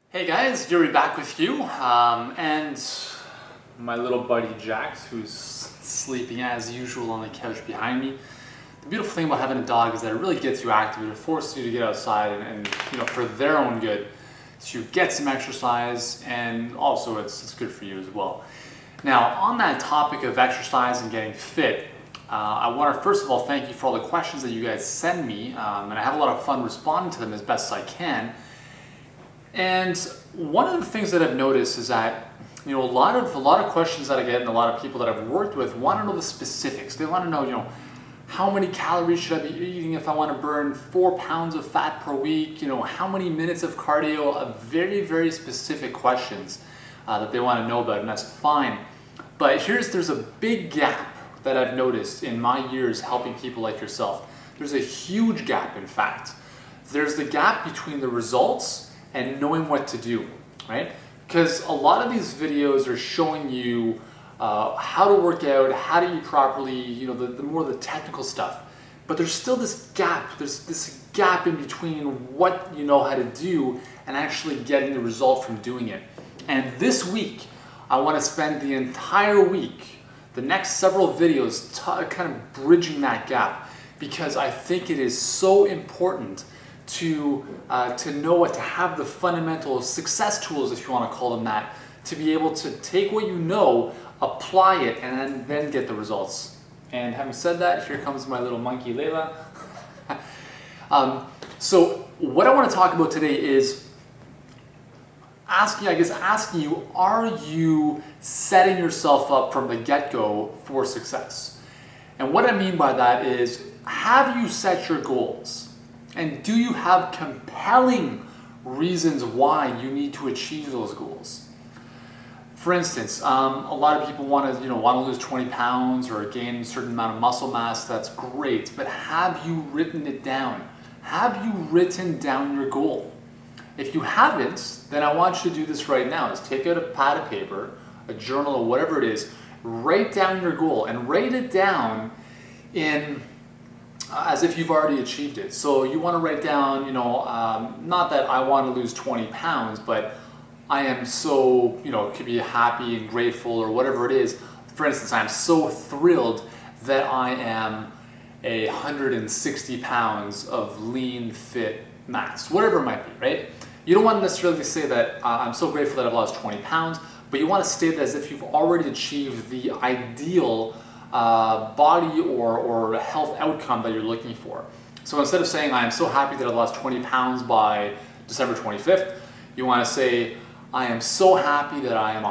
Hey guys, Yuri back with you, and my little buddy Jax, who's sleeping as usual on the couch behind me. The beautiful thing about having a dog is that it really gets you active. It forces you to get outside and for their own good, to get some exercise, and also it's good for you as well. Now, on that topic of exercise and getting fit, I want to first of all thank you for all the questions that you guys send me, and I have a lot of fun responding to them as best I can. And one of the things that I've noticed is that a lot of questions that I get and a lot of people that I've worked with want to know the specifics. They want to know, how many calories should I be eating if I want to burn 4 pounds of fat per week? How many minutes of cardio? Very, very specific questions that they want to know about, and that's fine. But there's a big gap that I've noticed in my years helping people like yourself. There's a huge gap, in fact. There's the gap between the results and knowing what to do, right? Because a lot of these videos are showing you how to work out, how to eat properly, the more the technical stuff. But there's still this gap. There's this gap in between what you know how to do and actually getting the result from doing it. And this week, I want to spend the entire week, the next several videos, kind of bridging that gap, because I think it is so important to know what to have the fundamental success tools, if you want to call them that, to be able to take what you know, apply it, and then get the results. And having said that, here comes my little monkey Layla. So what I want to talk about today is asking you, are you setting yourself up from the get-go for success? And what I mean by that is, have you set your goals? And do you have compelling reasons why you need to achieve those goals? For instance, a lot of people want to lose 20 pounds or gain a certain amount of muscle mass. That's great, but have you written it down? Have you written down your goal? If you haven't, then I want you to do this right now. Is take out a pad of paper, a journal, or whatever it is. Write down your goal and write it down in as if you've already achieved it. So you want to write down, not that I want to lose 20 pounds, but I am so, it could be happy and grateful or whatever it is. For instance, I'm so thrilled that I am 160 pounds of lean, fit mass, whatever it might be, right? You don't want to necessarily say that I'm so grateful that I've lost 20 pounds, but you want to state it as if you've already achieved the ideal body or health outcome that you're looking for. So instead of saying I am so happy that I lost 20 pounds by December 25th, you want to say I am so happy that I am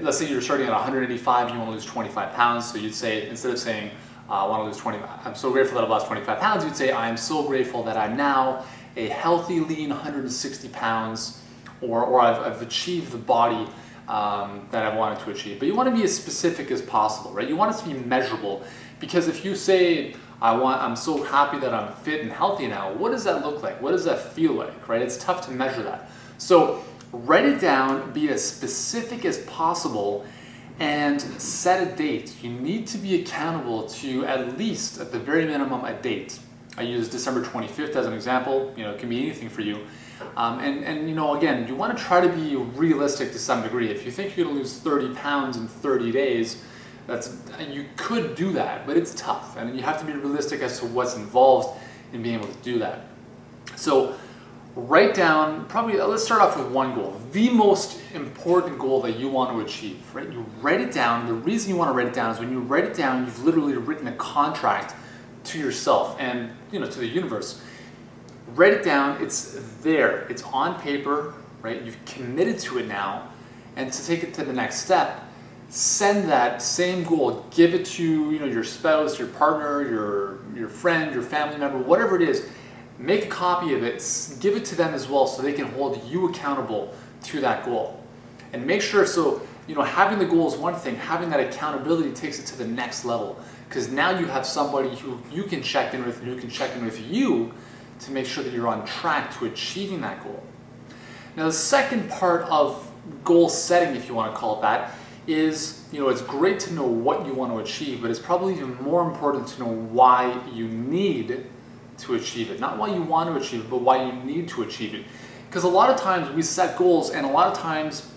let's say you're starting at 185 and you want to lose 25 pounds. So you'd say, instead of saying I want to lose 20, I'm so grateful that I've lost 25 pounds, you'd say I am so grateful that I'm now a healthy, lean 160 pounds, or I've achieved the body that I wanted to achieve. But you want to be as specific as possible, right? You want it to be measurable, because if you say, I'm so happy that I'm fit and healthy now, what does that look like? What does that feel like, right? It's tough to measure that. So write it down, be as specific as possible, and set a date. You need to be accountable to at least, at the very minimum, a date. I use December 25th as an example. It can be anything for you. Again, you want to try to be realistic to some degree. If you think you're going to lose 30 pounds in 30 days, you could do that, but it's tough. And you have to be realistic as to what's involved in being able to do that. So write down, let's start off with one goal. The most important goal that you want to achieve, right? You write it down. The reason you want to write it down is when you write it down, you've literally written a contract to yourself and to the universe. Write it down, it's there, it's on paper, right? You've committed to it now, and to take it to the next step, send that same goal, give it to your spouse, your partner, your friend, your family member, whatever it is. Make a copy of it, give it to them as well so they can hold you accountable to that goal. And make sure, having the goal is one thing, having that accountability takes it to the next level, because now you have somebody who you can check in with and who can check in with you to make sure that you're on track to achieving that goal. Now, the second part of goal setting, if you want to call it that, is, it's great to know what you want to achieve, but it's probably even more important to know why you need to achieve it. Not why you want to achieve it, but why you need to achieve it. Because a lot of times we set goals and a lot of times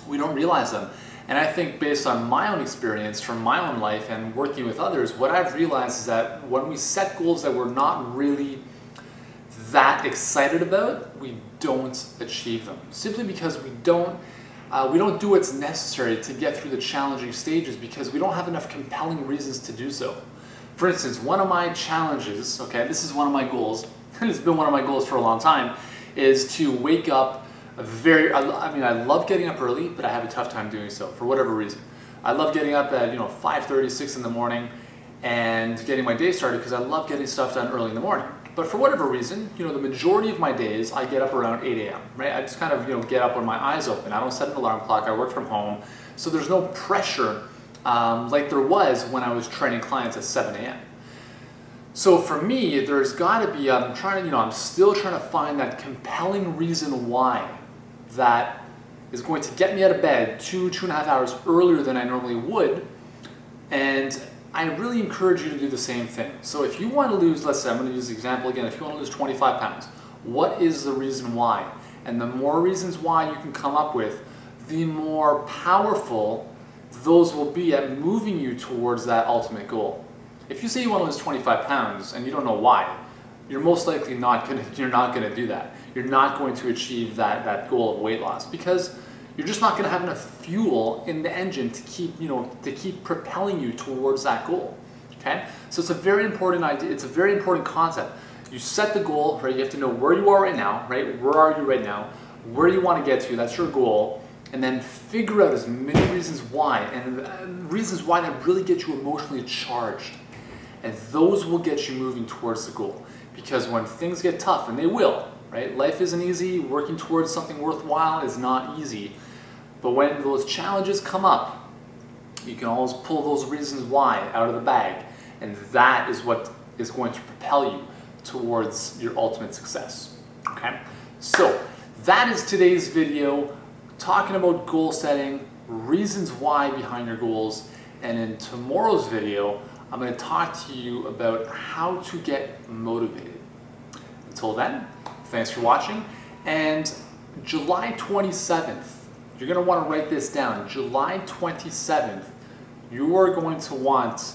we don't realize them. And I think based on my own experience from my own life and working with others, what I've realized is that when we set goals that we're not really that excited about, we don't achieve them. Simply because we don't do what's necessary to get through the challenging stages because we don't have enough compelling reasons to do so. For instance, one of my challenges, okay, this is one of my goals, and it's been one of my goals for a long time, is to wake up I love getting up early, but I have a tough time doing so for whatever reason. I love getting up at 5:30, 6 in the morning and getting my day started because I love getting stuff done early in the morning. But for whatever reason, the majority of my days I get up around 8 a.m., right? I just kind of get up when my eyes open. I don't set an alarm clock. I work from home. So there's no pressure like there was when I was training clients at 7 a.m. So for me, there's got to be, I'm still trying to find that compelling reason why that is going to get me out of bed 2.5 hours earlier than I normally would. And I really encourage you to do the same thing. So if you want to lose, let's say, I'm going to use the example again, if you want to lose 25 pounds, what is the reason why? And the more reasons why you can come up with, the more powerful those will be at moving you towards that ultimate goal. If you say you want to lose 25 pounds and you don't know why, you're most likely not going to do that. You're not going to achieve that goal of weight loss because you're just not going to have enough fuel in the engine to keep propelling you towards that goal. Okay? So it's a very important idea. It's a very important concept. You set the goal, right? You have to know where you are right now, right? Where are you right now? Where you want to get to? That's your goal. And then figure out as many reasons why, and reasons why that really get you emotionally charged. And those will get you moving towards the goal. Because when things get tough, and they will, right? Life isn't easy. Working towards something worthwhile is not easy. But when those challenges come up, you can always pull those reasons why out of the bag. And that is what is going to propel you towards your ultimate success. Okay? So that is today's video, talking about goal setting, reasons why behind your goals. And in tomorrow's video, I'm going to talk to you about how to get motivated. Until then, thanks for watching. And July 27th, you're going to want to write this down. July 27th, you are going to want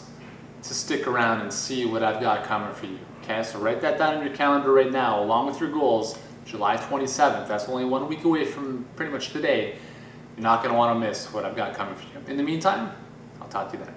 to stick around and see what I've got coming for you. Okay, so write that down in your calendar right now, along with your goals. July 27th, that's only 1 week away from pretty much today. You're not going to want to miss what I've got coming for you. In the meantime, I'll talk to you then.